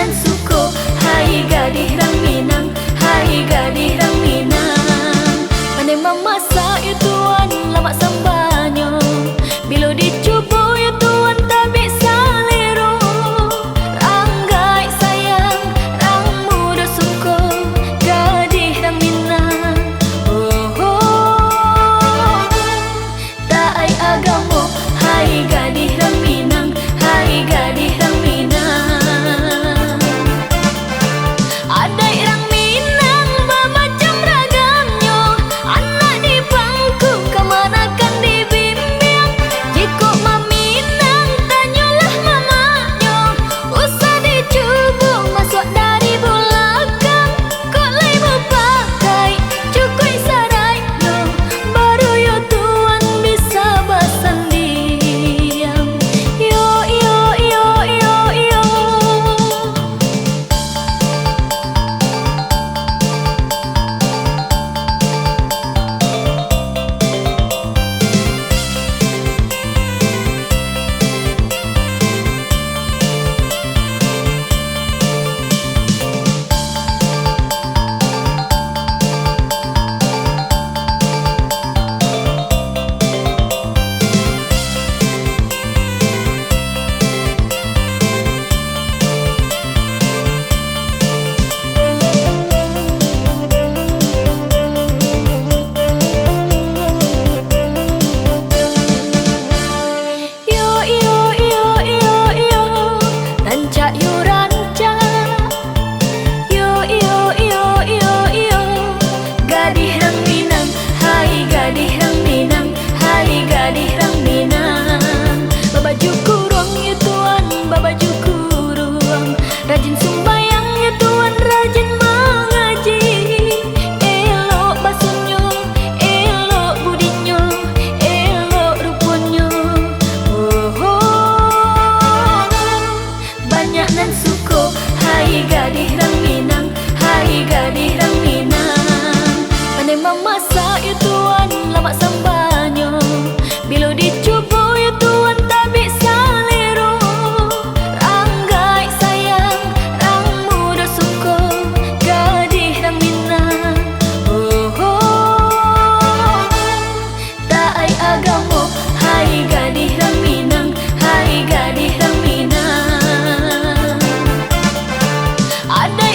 nan suko, hai gadis rang Minang, hai gadis rang Minang. Pandai memasak ya tuan, lama sambanyo, bila dicuba ya tuan tak bisa liru. Ranggai sayang, rang muda suko, gadis rang Minang. Oh, oh, tak ai agamo, hai gadis rang Minang, hai gadis rang Minang. Adai rang Minang bermacam ragamnya, anak di bangku kemanakan dibimbing. Jika meminang tanyalah mamanya, usah dicuba masuk dari belakang. Kok lai berpakai cukup sarainya, baru yo tuan bisa bersendiam. Yo yo yo yo yo. Yo yo yo yo yo, rancak yo rancak. Yo yo yo yo yo, gadis rang Minang, hai gadis rang Minang, hai gadis rang Minang. Babaju kurung ya tuan, babaju kurung, rajin sembayang ya tuan, rajin mengaji. Elok basuhnya, elok budinya, elok rupanya. Oh, oh, banyak nan suko, hai gadis rang Minang, hai gadis rang Minang. Pandai memasak ya tuan, lama sambanyo, bila dicuba ya tuan tak bisa liru. Ranggai sayang, rang muda suko, gadis rang Minang. Oh, oh, tak ai agamo, hai gadis rang Minang, hai gadis rang Minang. Ada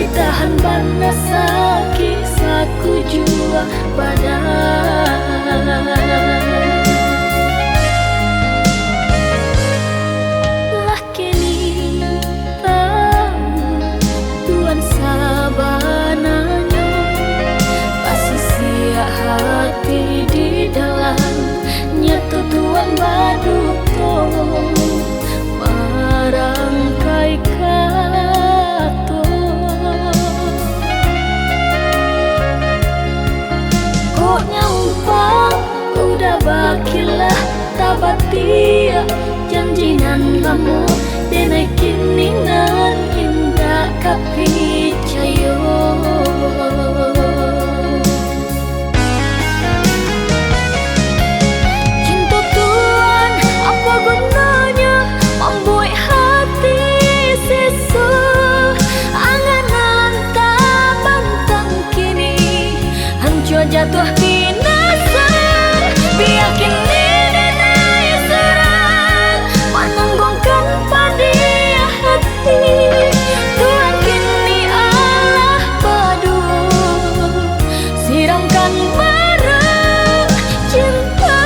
ditahan bana sakit saku jua badan. Lah kini tahu Tuhan sabananya pasti siap hati di dalam nyata Tuhan baduto marangkai kato. Kok nyampang udah bakilah tabatia janjinan lamu denai kiningan indah kapicayo. Cinta Tuhan apa gunanya membuat hati sesu anganan tak bantang kini hancur jatuh binasa. Biar kini denai serang menanggungkan pada hati Tuhan kini Allah padu siramkan barang cinta.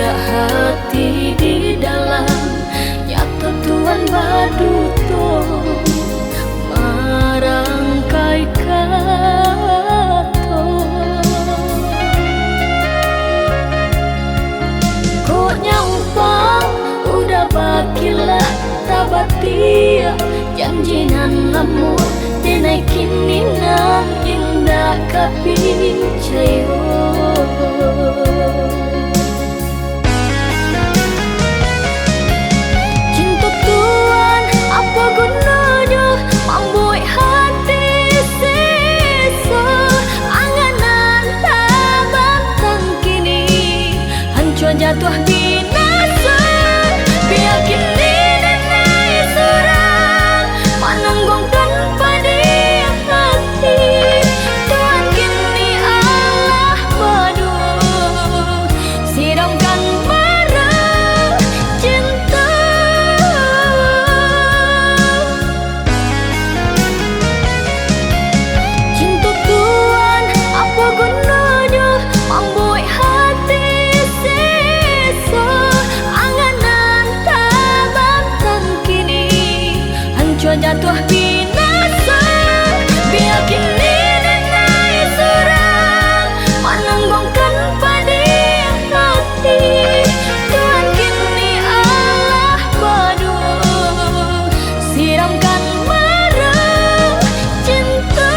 Hati di dalam nyata Tuhan baduto marangkai kato. Kok nyampang udah bakilah tabatia janjinan lamu denai kiningan indah kapicayo. Membuat hati sisa anganan tak bantang kini hancur jatuh binasa. Biar kini denai serang menanggungkan pada hati Tuhan kini Allah padu siramkan barang cinta. Membuat hati sisa anganan tak bantang kini hancur jatuh binasa. Biar kini denai serang menanggungkan pada hati Tuhan kini Allah padu siramkan barang cinta.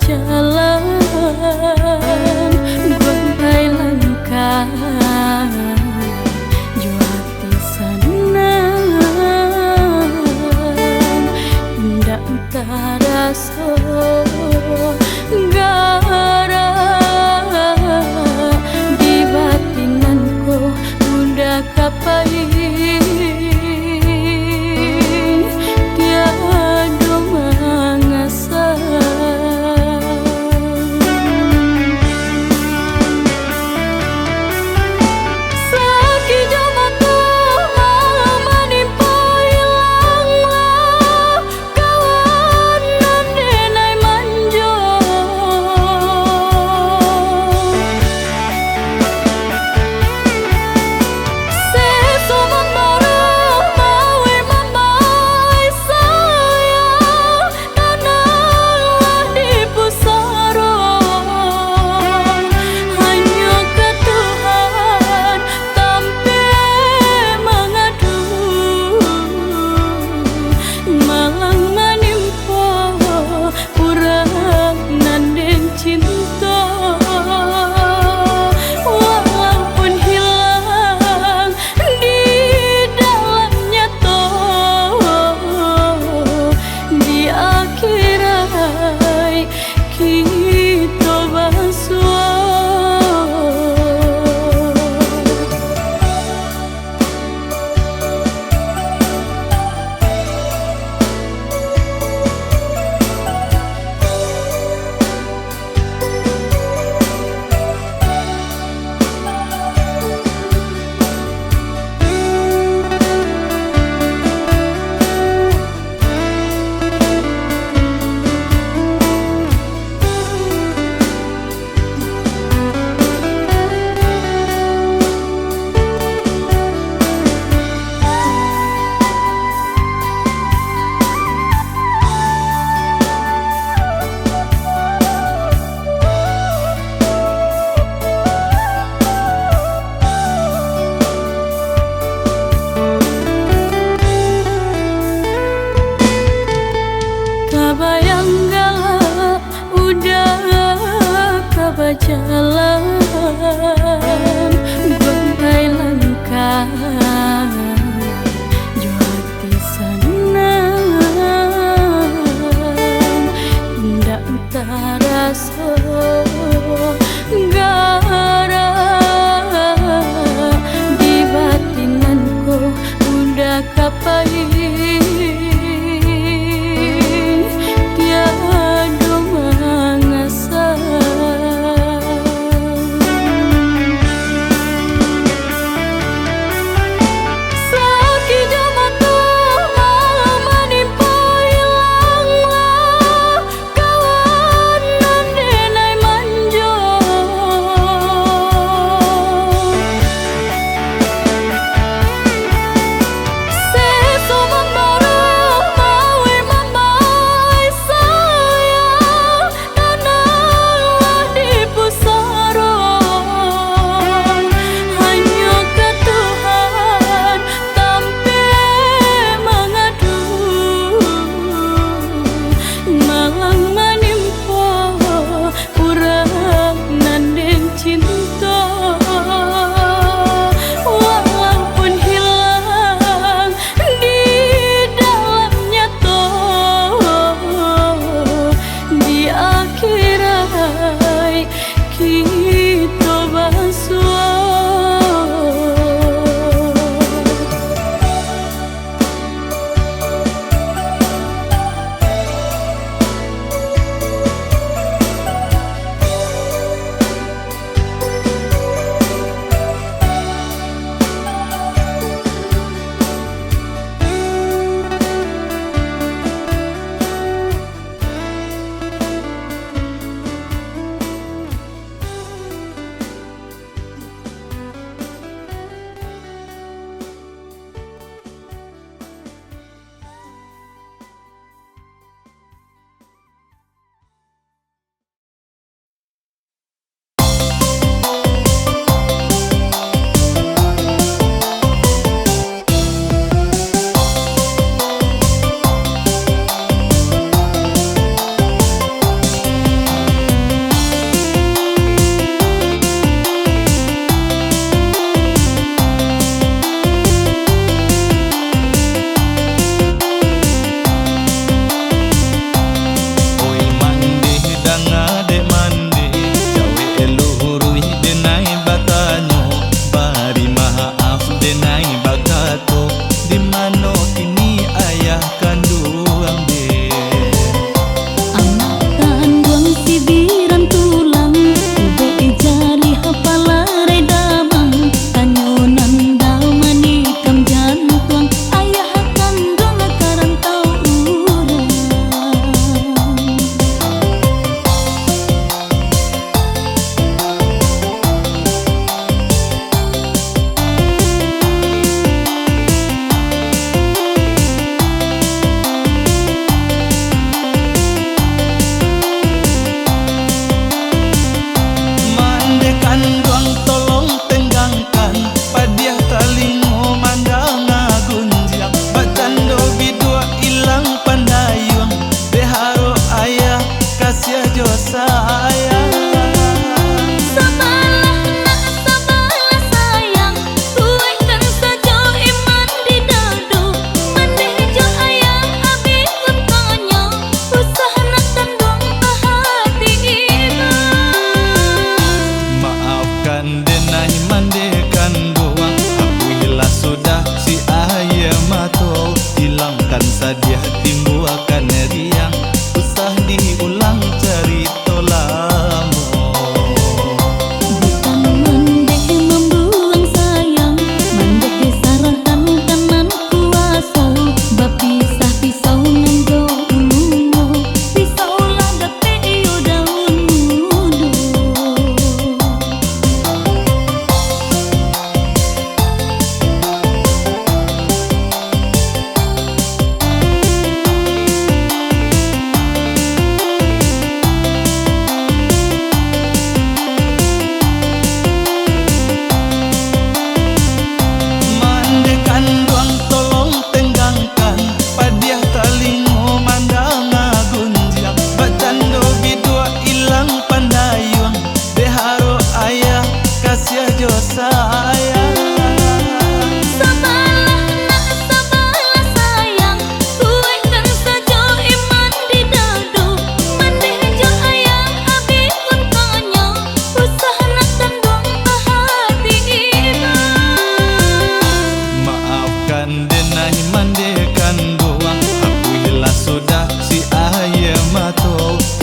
jalan gontai langkah juati sanang indah taraso gara di batinanku udah kapai jalan gontai langkah juati sanang indah taraso gara di batinanku udah kapai tiada mangasa. hilangkan sadia timbul akan riang, usah diulang cerita lama.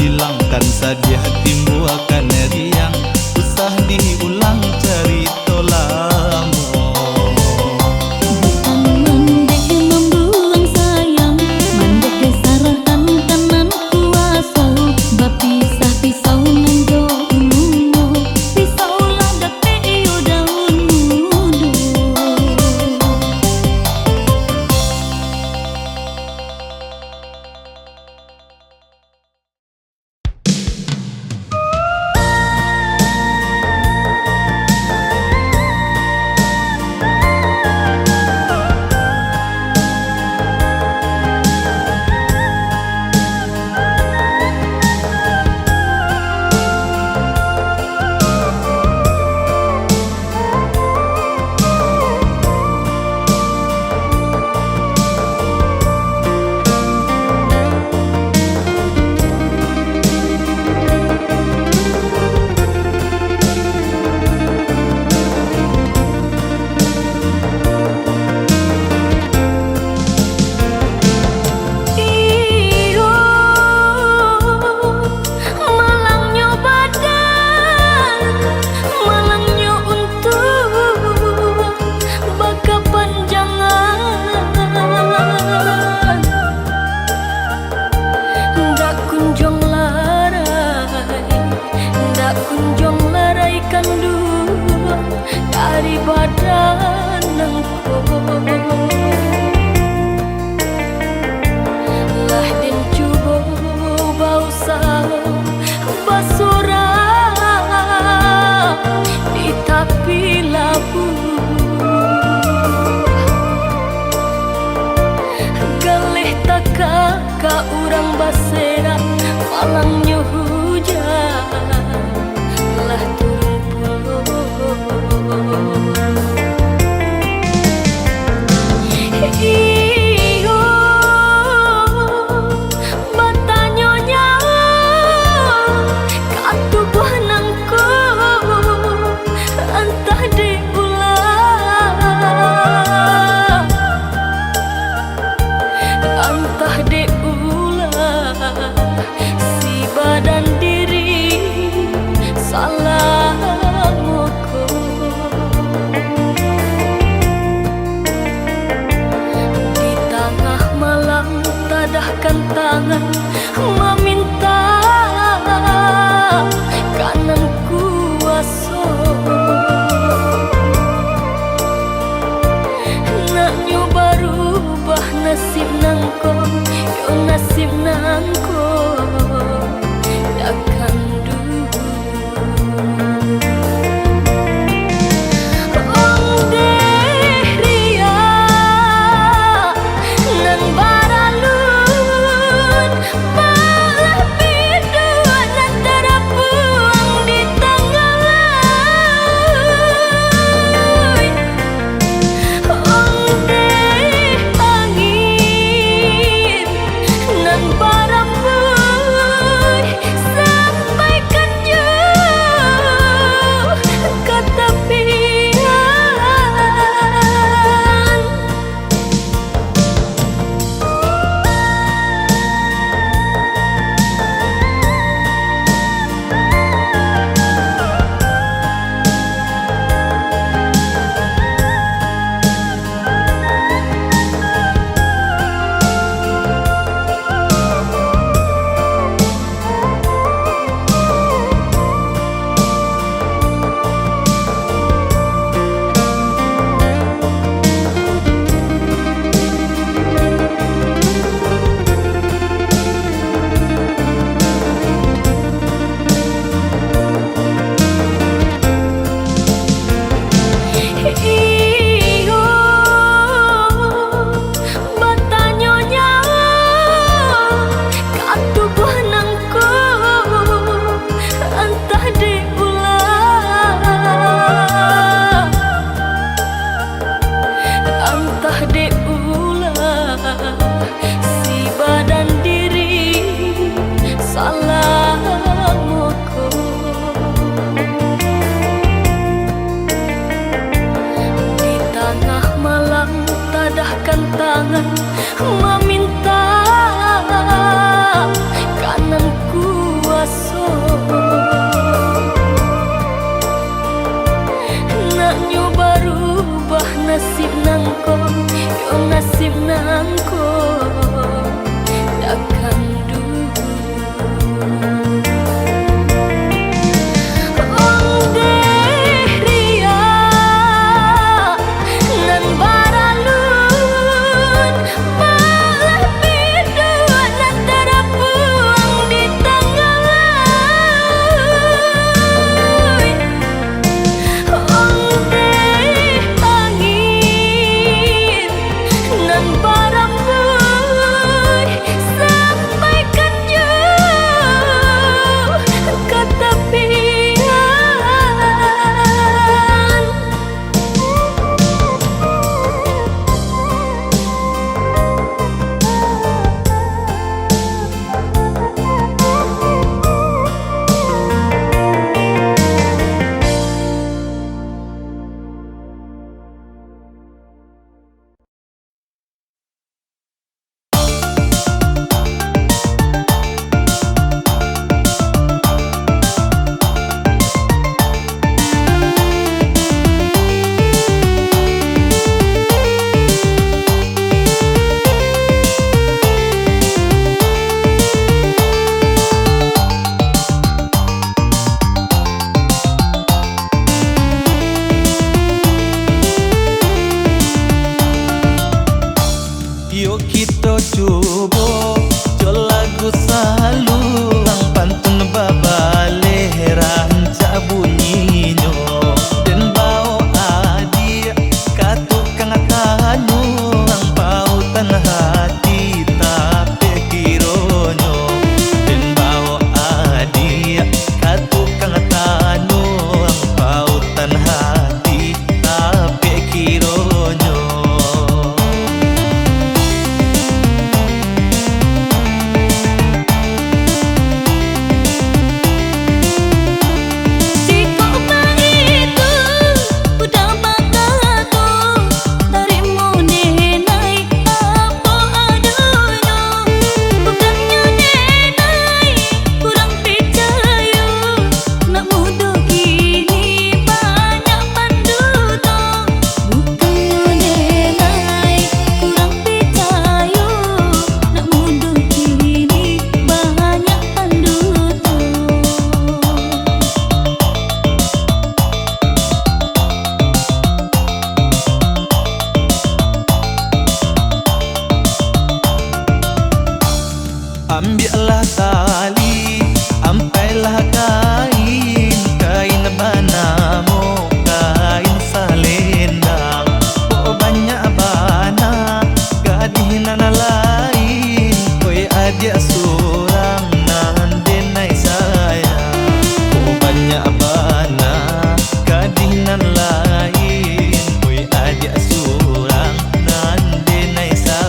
Hilangkan sadia timbul akan riang, usah diulang cerita lama. Dari badan engkau lah den cuba bau sah basura di tepi labu galih taka ka urang basera malangnya hujan lah turun iyo batanya nyawa katubuh nangku entah diulang entah diulang si badan diri salah tangan meminta kanan kuasa nak nyoba rubah nasib nangko yo nasib nangko takkan dulu para Ito cubo jo lagu saluang pantun babale ranca bunyinya den bau adia katukang tanu ang pautan hati tapi kironyo den bau adia katukang tanu ang pautan hati tapi kironyo. Ambillah tali, ampailah kain, kain banamo, kain salendang. Oh banyak bana, gadihna lain, oi adia surang nan denai sayang. Oh banyak bana, gadihna lain, oi adia surang nan denai sayang.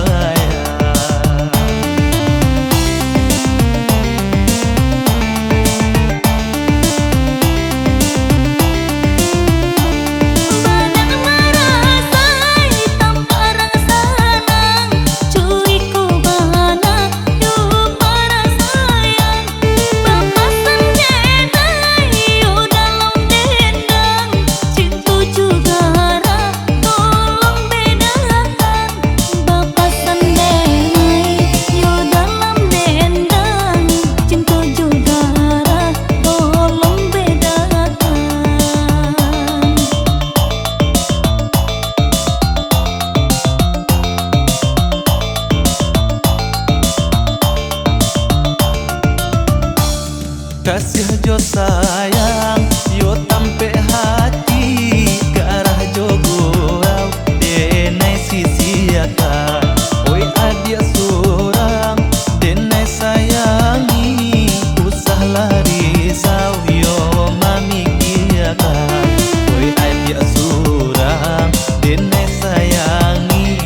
Kasih jo sayang, yo tampe hati ke arah jo gurau denai sisiakan. Oi adia surang denai sayangi, usah lari sau yo mamikiakan. Oi adia surang denai sayangi,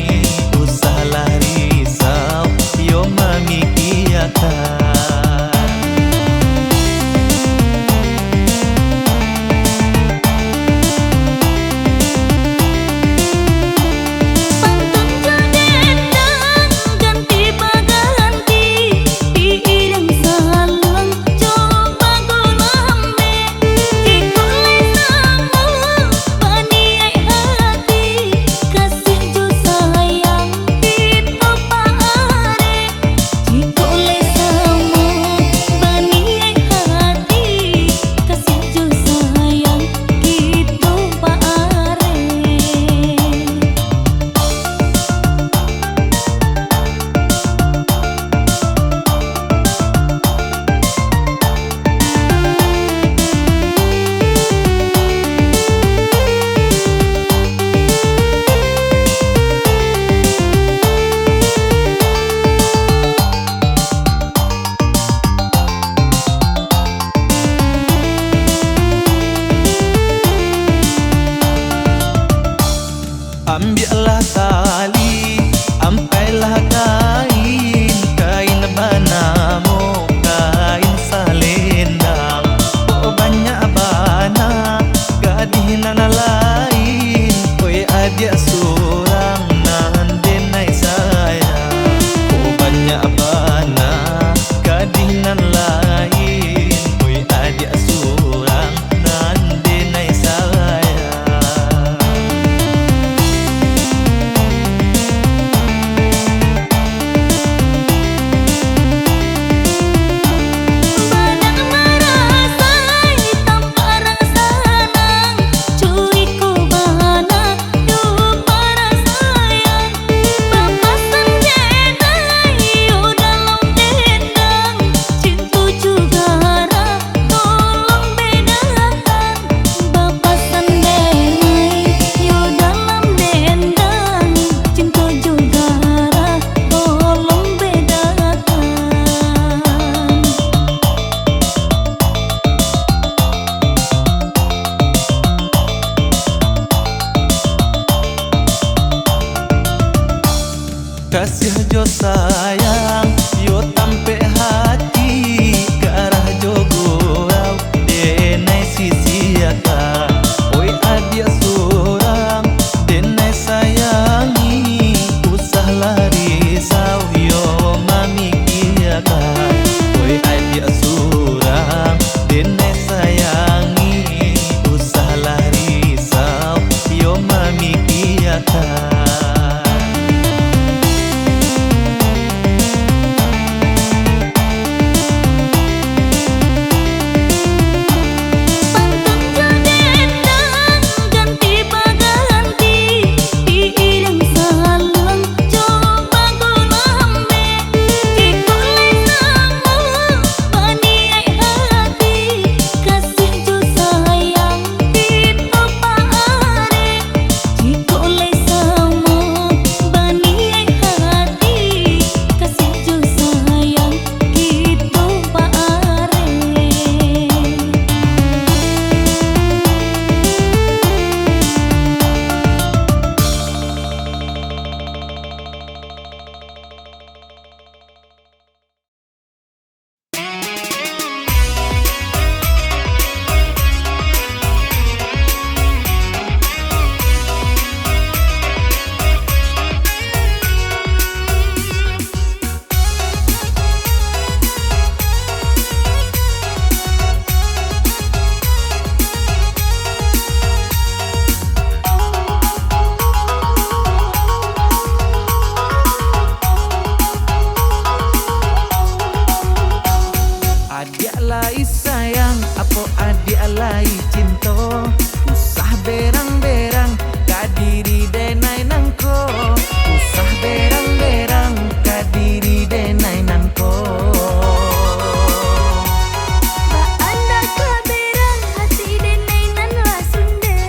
usah lari sau yo mamikiakan. Ambillah tali, ampailah kain, kain banamo, kain salendang. Oh banyak bana, gadihna lain, oi adia surang nan denai sayang. Oh banyak bana, gadihna lain, oi adia surang nan denai sayang. denai nangko. Ba anda keberang hati denai nan lasunde.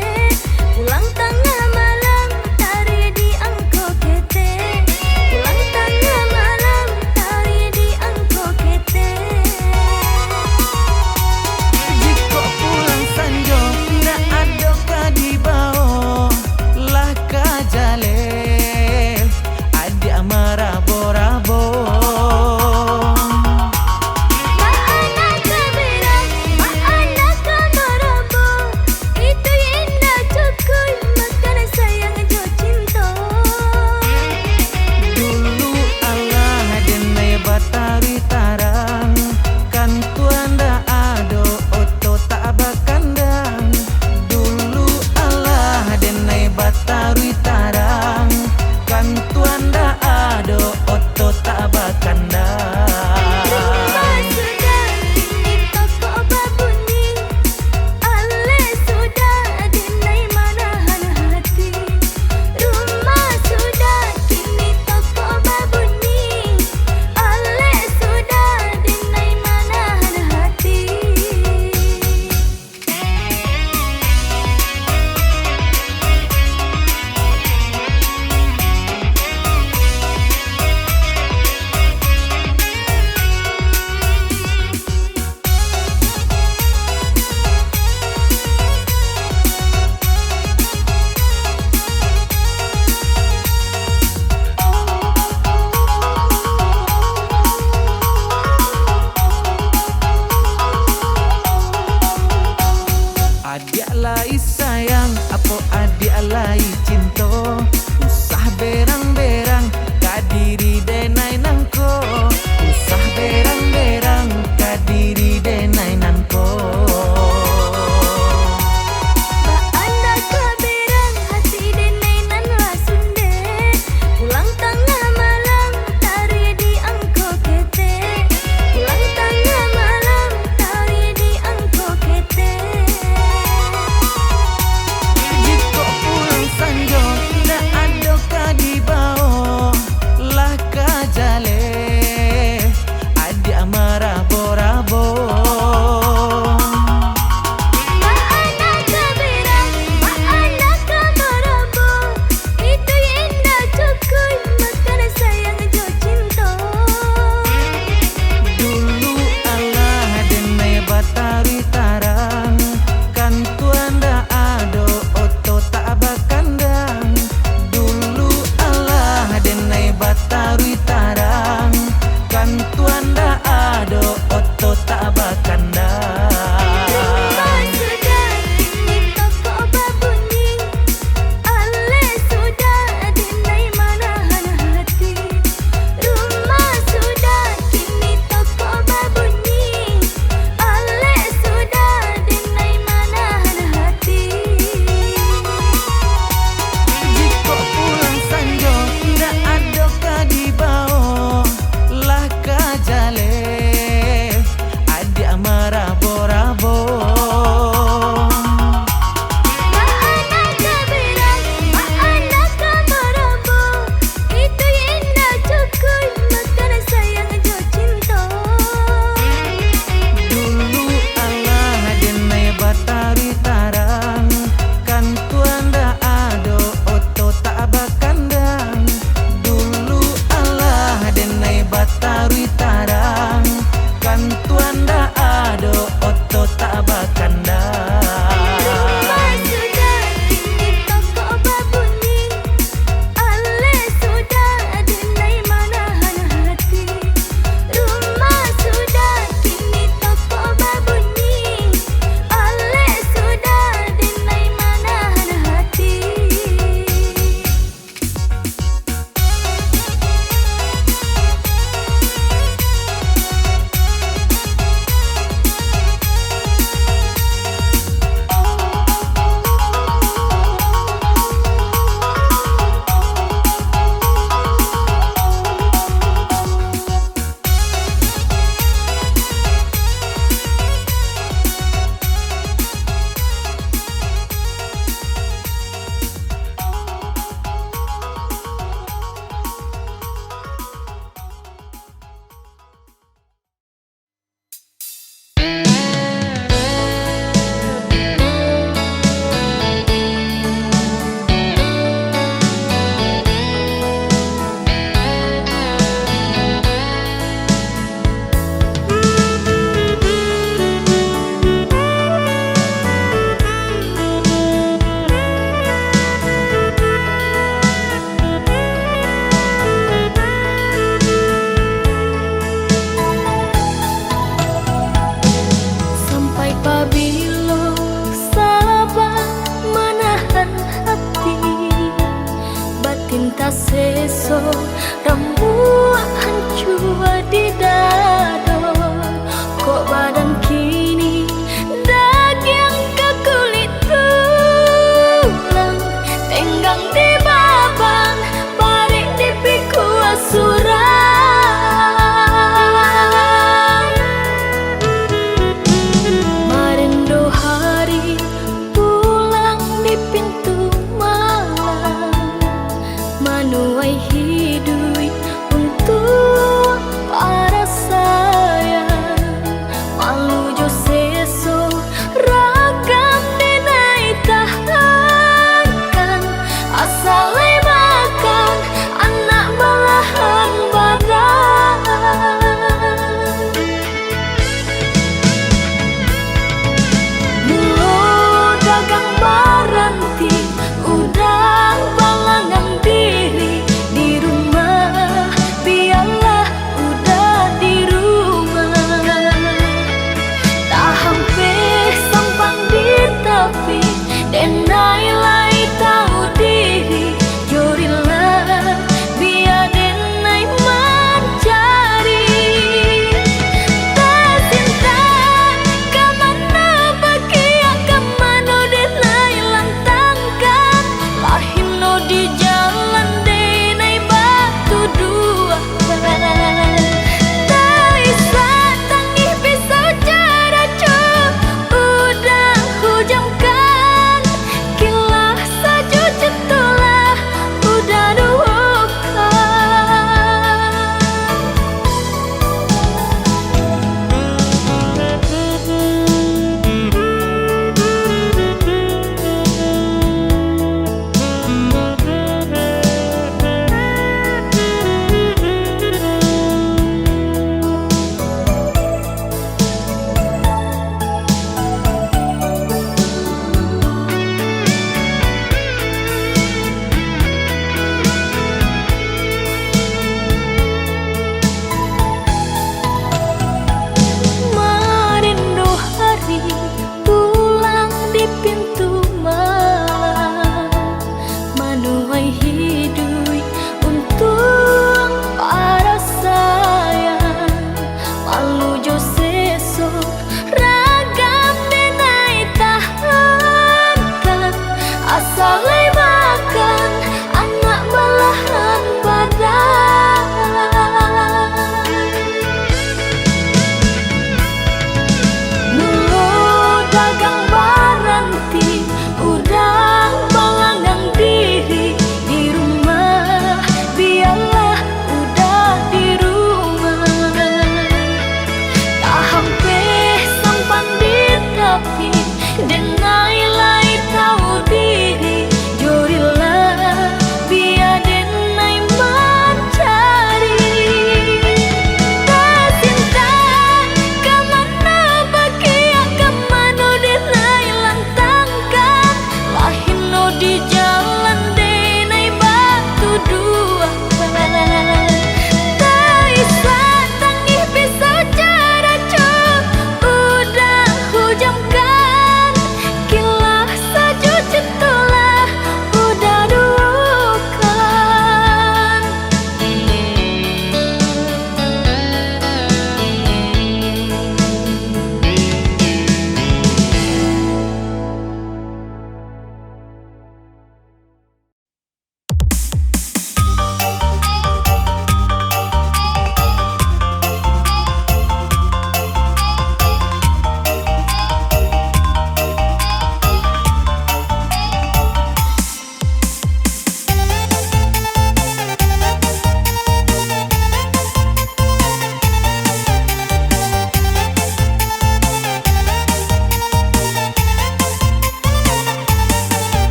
Pulang tengah malam tari di angko kete. Pulang tengah malam tari di angko kete. Jika pulang sanjo ndak ada kadibao lah kajale adik marabo-rabo. Ma anak keberang, ma anak kemarabo. Itu indah cukuy makan sayang jo cinta. Dulu Allah denai batari tarang kan tuanda ado oto tak bakandang. Dulu Allah denai batari tarang kan tuanda ado oto tak bakandang. Rumah sudah kini toko babuni. Ale sudah denai manahan hati. Rumah sudah kini toko babuni. Ale sudah denai manahan hati.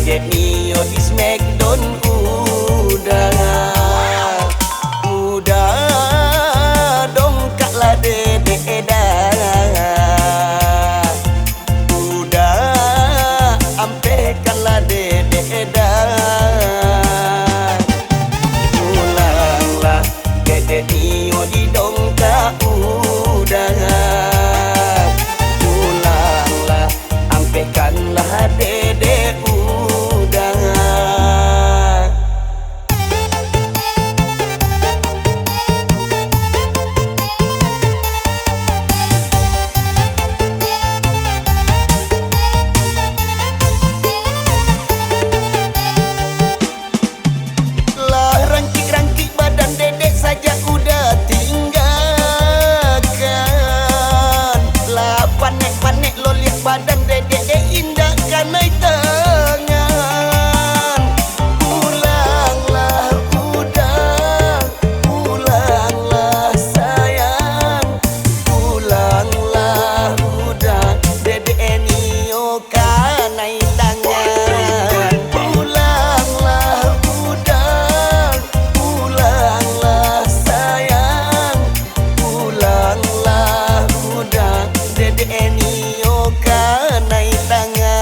dedek Mio di Smackdown udah dongkaklah dedek dah, udah ampekanlah dedek dah. Pulanglah dedek Mio di dongkak udah, pulanglah ampekanlah dedek udah. Lah rangkik-rangkik badan dedek saja udah tinggalkan. Lah panek-panek lo lihat badan dedek indah kanai tangan. Pulanglah udah, pulanglah sayang, pulanglah udah dedek Nio kanai tangan. Pulanglah udah, pulanglah sayang, pulanglah udah dedek Nio kanai tangan.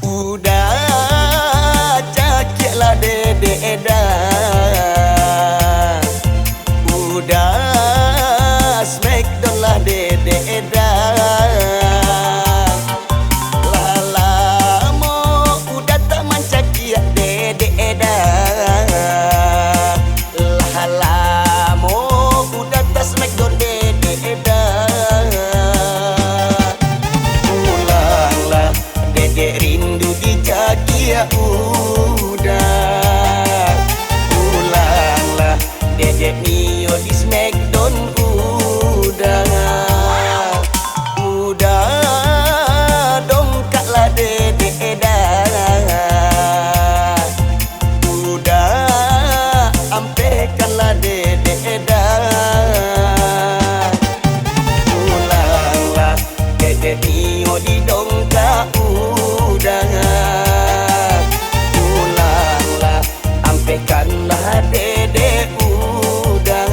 Udah cakiklah dedek dah, udah Smackdown lah dedek dah. Lah lama udah tak mancakiak dedek dah, lah lama udah tak Smackdown dedek dah. Pulanglah dedek rindu dicakia udah, pulanglah dedek Mio di Smackdown udah dongkaklah dedek dah, udah ampekanlah dedek dah. Pulanglah dedek Mio di dongkak udah, pulanglah ampekanlah dedek udah.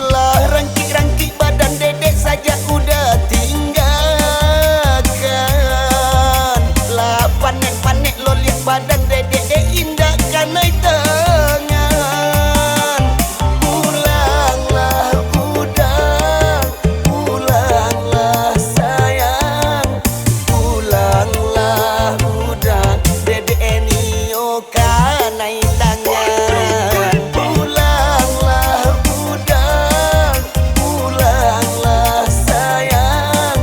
Lah rangkik-rangkik badan dedek saja udah tinggalkan. Lah panek-panek lo lihat badan dedek indah kanai tangan. Pulanglah udah, pulanglah sayang, pulanglah udah dedek Nio kanai tangan. Pulanglah udah, pulanglah sayang,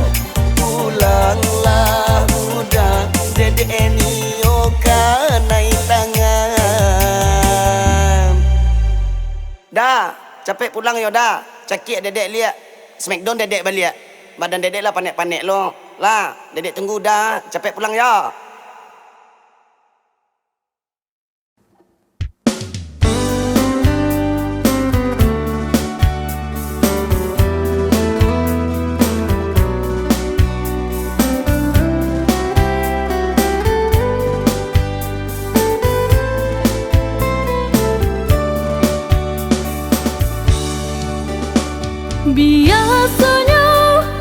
pulanglah udah dedek Nio kanai tangan. Dah, capek pulang yo dah. Cakik dedek lihat Smackdown dedek balik. Badan dedek lah panek-panek lo. Lah, dedek tunggu dah. Capek pulang ya. Biasanya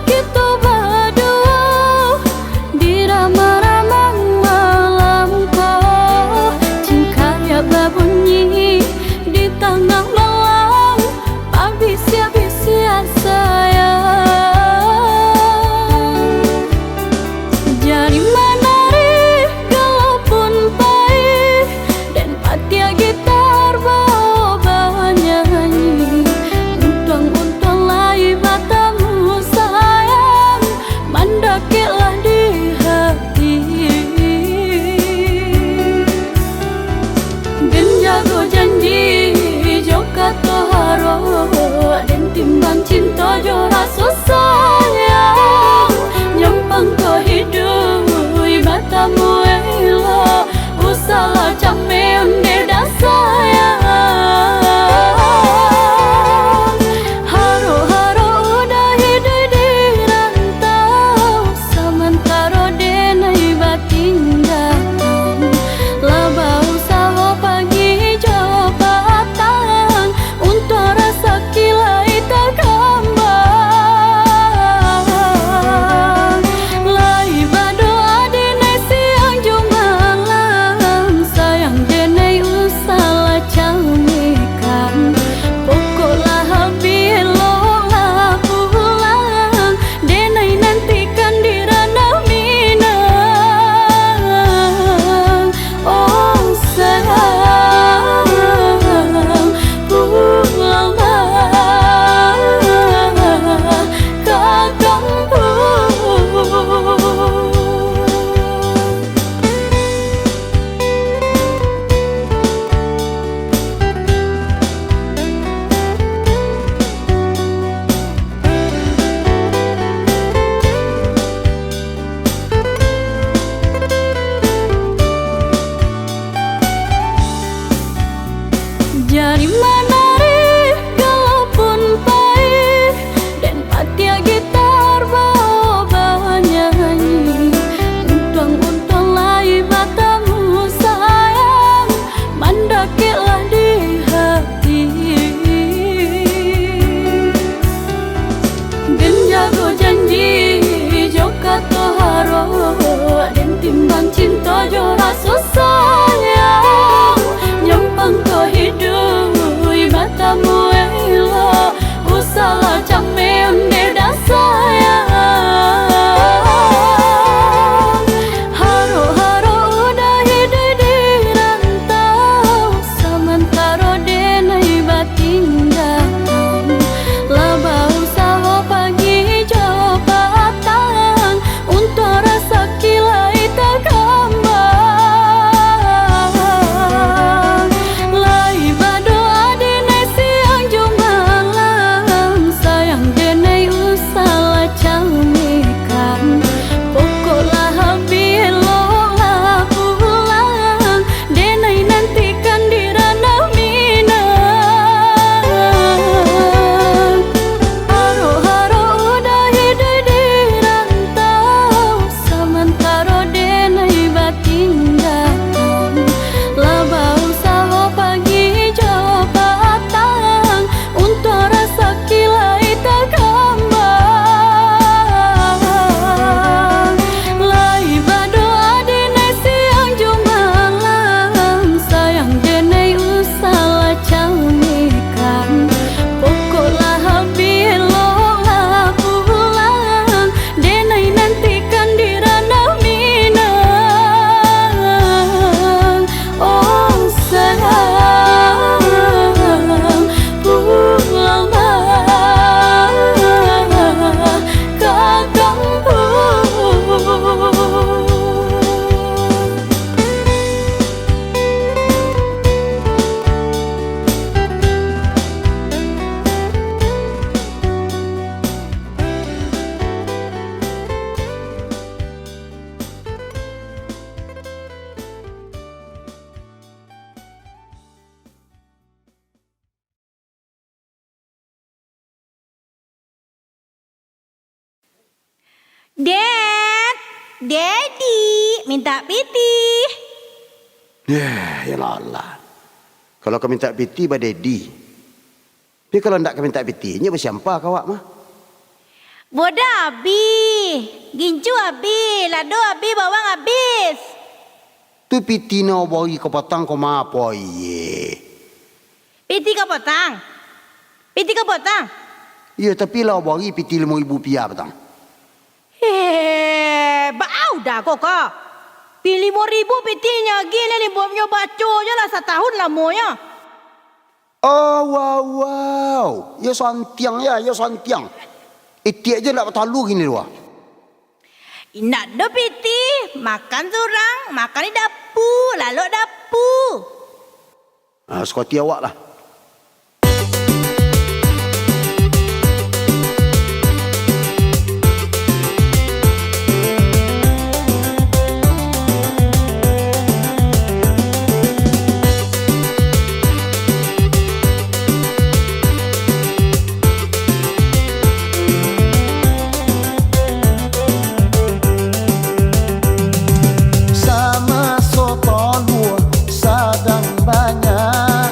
kita berdua diramah-ramah Dad, Daddy, minta piti. Ya Allah. Kalau kau minta piti pada Daddy. Tapi kalau tak kau minta piti, nya bersiapa kau awak mah? Boda abi, gincu abi, lado abi, bawang habis. Tu piti nak bagi kau potong kau mah apa ye? Piti kau potong. Piti kau potong. Ya tapi lah bagi piti RM5,000 potong. Bau dah kok. Pilih 5,000 pitinya gini ni buatnya baco je lah setahun lamanya. Oh wow. Ya santiang ya, santiang. Itu aja nak bertalu gini dua. Nak do piti, makan surang, makan di dapur, lalu dapur. Sekoti awak lah. Sama soto luar sadang banyak.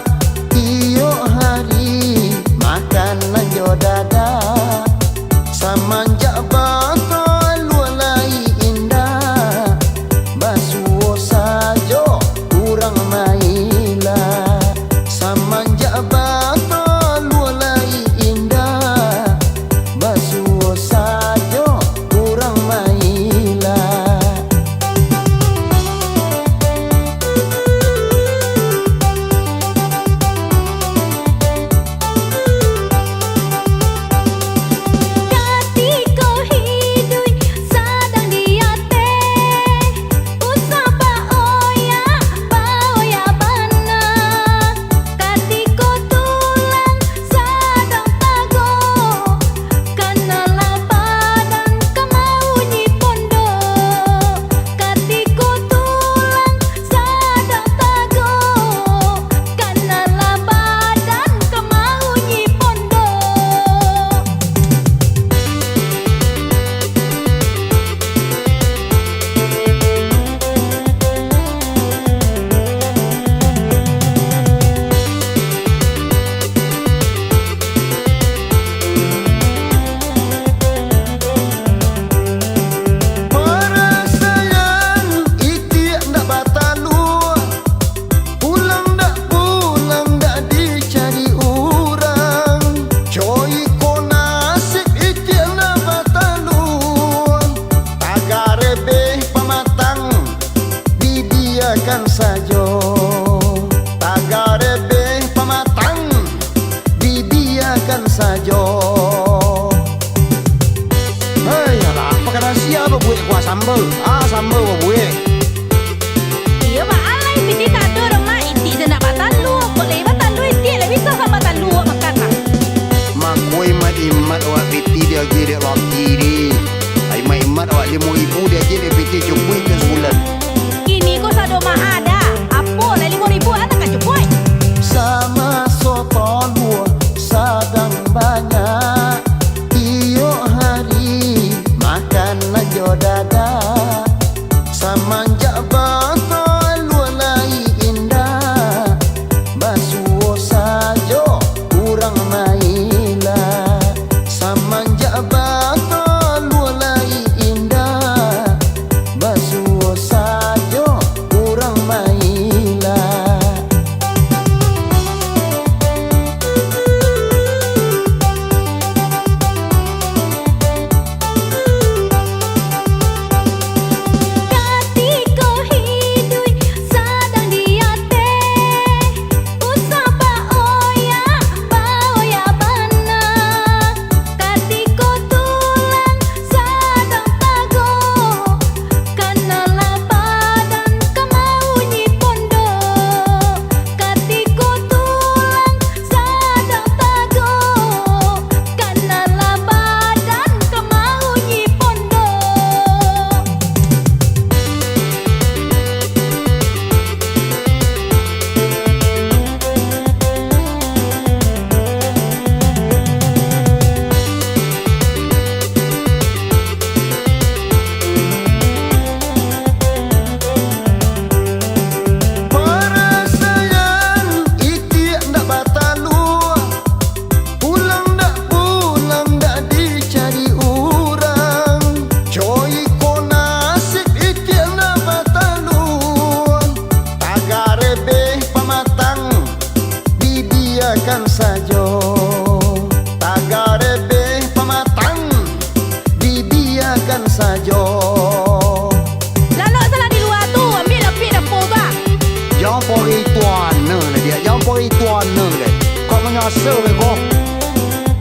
biasa kau.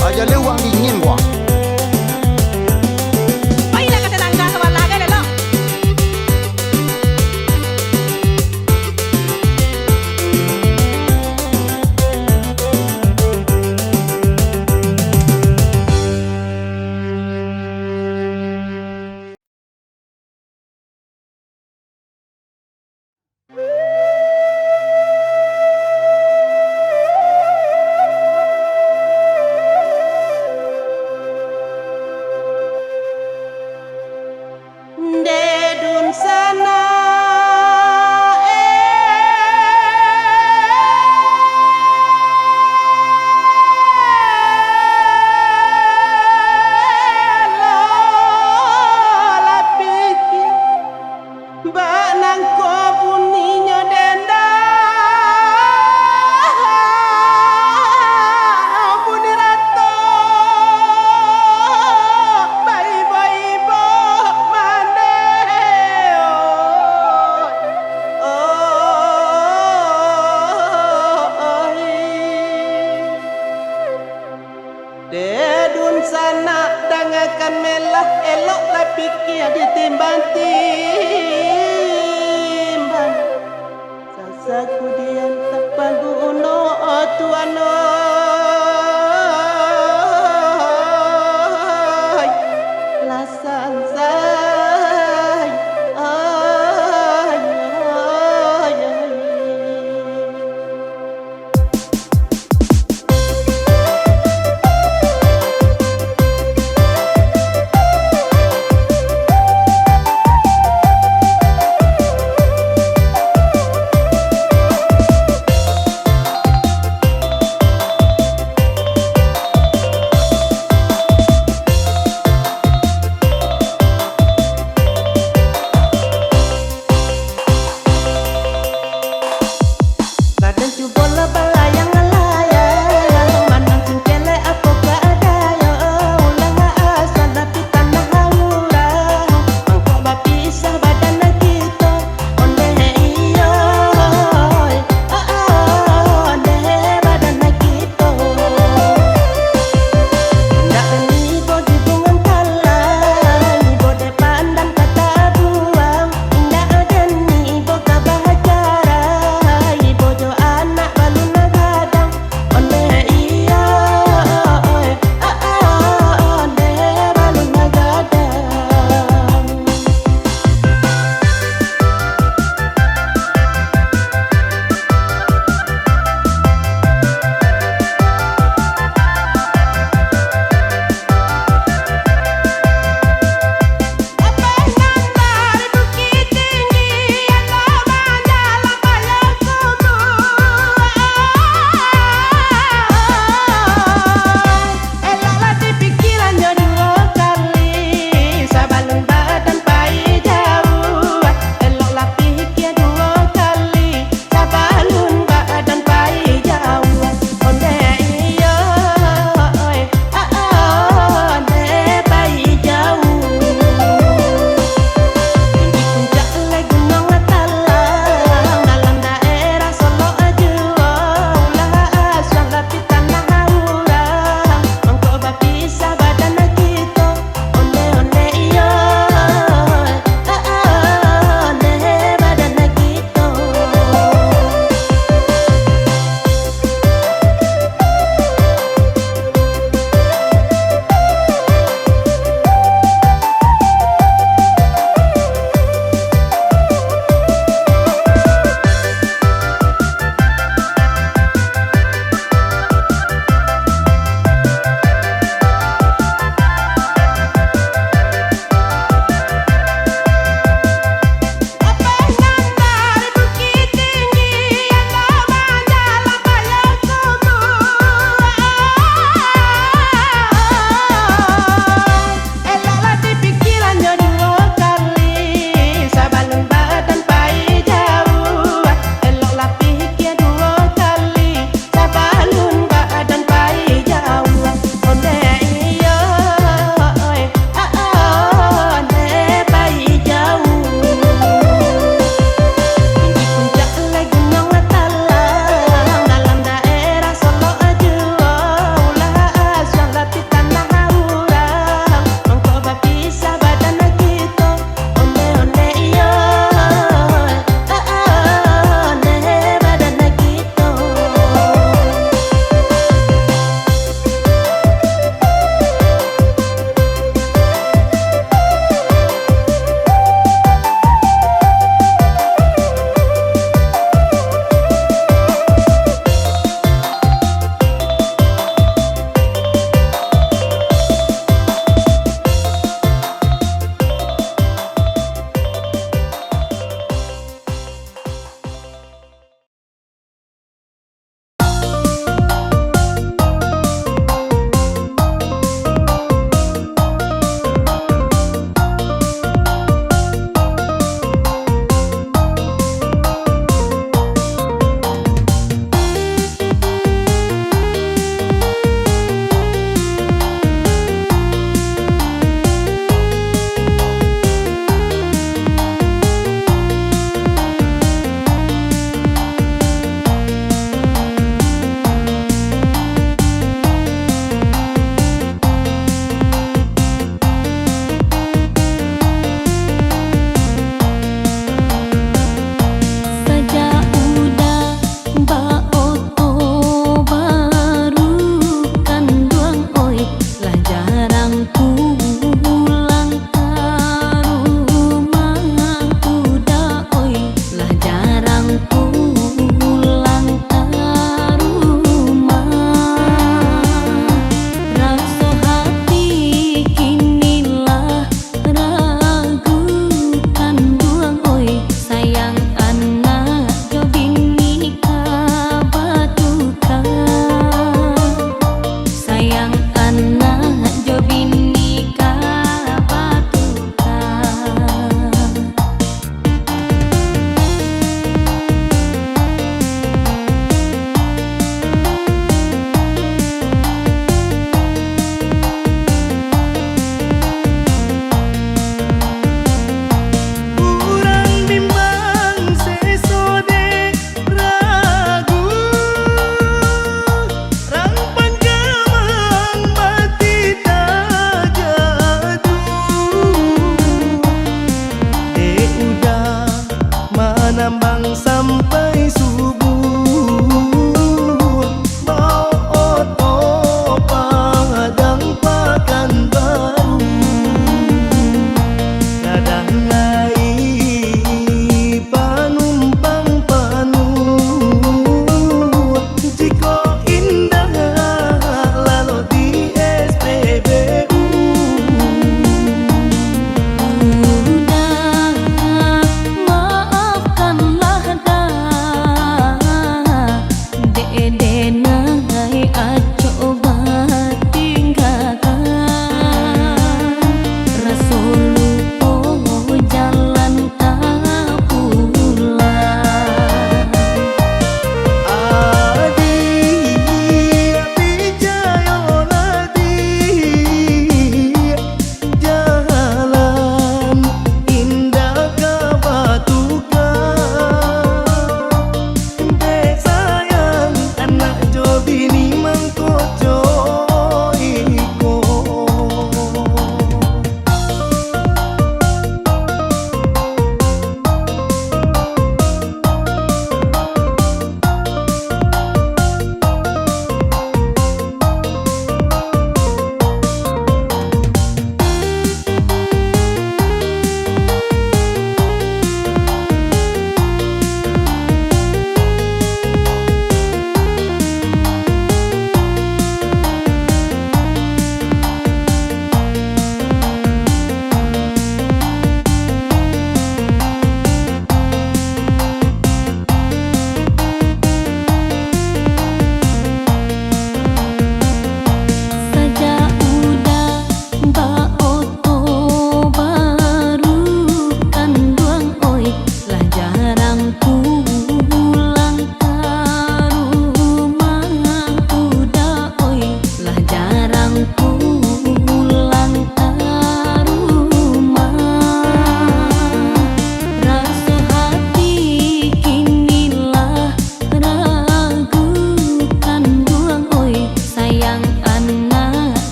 Aja lewang dingin gua. Baiklah kata tangga kawan laga dah lo. Dedun sana Banang ko bunyinya denda Buni rato Bayi-bayi bo mane Dedun sana dangakan melah elok lah pikir ditimbang